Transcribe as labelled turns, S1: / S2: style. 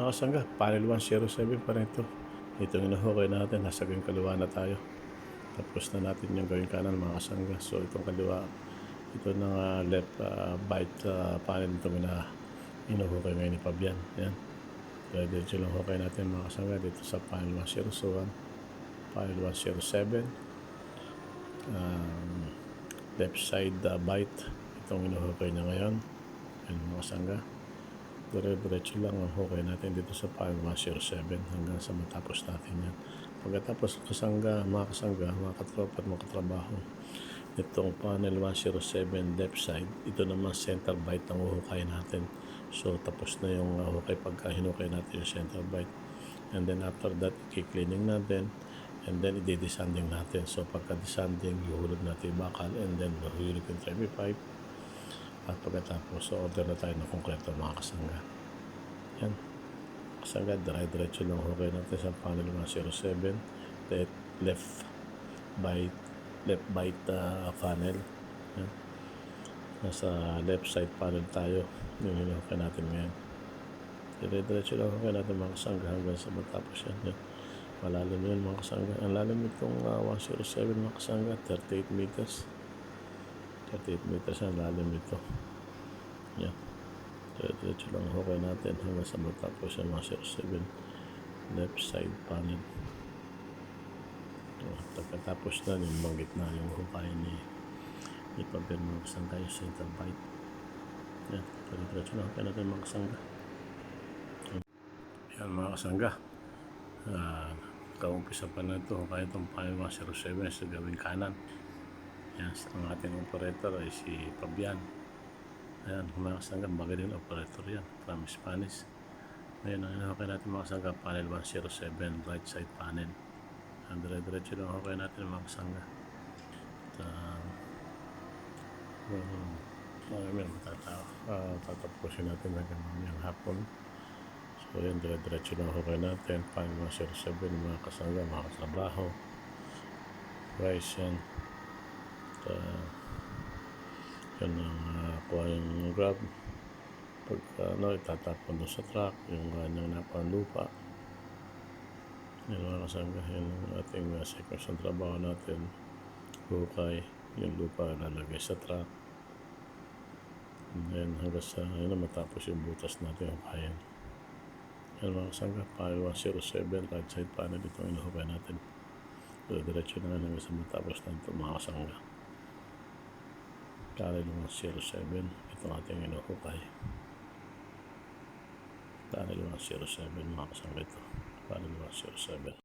S1: mga kasangga, panel 107 pa rin ito. Itong inuhukay natin, nasa gawing kaliwa na tayo. Tapos na natin yung gawing kanan mga kasangga. So itong kaliwa, ito ng left bite panel itong inuhukay ngayon ni Fabian. Yan. So dito lang hukay natin mga kasangga dito sa panel 101, panel 107. Left side bite, itong inuhukay na ngayon. Yan mga kasangga. Dire-diretso lang ang hukay natin dito sa panel 107 hanggang sa matapos natin yan. Pagkatapos mga kasangga, mga katropa at mga katrabaho, itong panel 107 left side, ito naman center bite ang uhukay natin. So tapos na yung hukay pagka hinukay natin yung center bite. And then after that, i-cleaning natin and then i-desanding natin. So pagka desanding, ihulog natin yung bakal and then ihulog yung treble pipe. At pagkatapos, order na tayo ng konkreto mga kasangga. Yan. Kasangga, dire-diretso lang hukay natin sa panel 107. Left bite panel. Yan. Nasa left side panel tayo. Yung hinukay natin ngayon. Dire-diretso lang hukay natin mga kasangga hanggang sa matapos yan. Yan. Malalim yun mga kasangga. Ang lalim itong 107 mga kasangga, 38 meters. 38 meters ang lalim ito. Yan. Diretso lang hukay natin hanggang sa matapos yung 107 left side panel. Pagkatapos na yung banggit na yung hukay ni Fabian mga kasangga, yung center bite. Yan. Diretso lang hukay natin mga kasangga. Yan mga kasangga. Kaumpisa pa na ito hukay itong panel 107 sa gawing kanan. Yan, ang ating operator ay si Fabian. Ayan, mga kasangga, magaling operator yan from Spanish. Ngayon, ang hinahukay natin mga kasangga, panel 107, right side panel. Ang dire-diretso lang hukay natin mga kasangga. Tatapusin natin hanggang mamayang hapon. So yan, dire-diretso lang hukay natin, panel 107, mga kasangga, mga katrabaho. Rice yan. Yan ang kuha yung grab pagka itatapon doon sa truck yung kanyang napang lupa. Yan mga kasangga, yan ang ating sequence ng trabaho natin. Hukay yung lupa lalagay sa truck and hanggang sa matapos yung butas natin hukayan. Yan mga kasangga, panel 107 right side panel itong inuhukay natin. So diretso na hanggang sa matapos na ito mga kasangga. Panel 107, itong ating inuhukay. Panel 107 mga kasangga ito. Panel 107.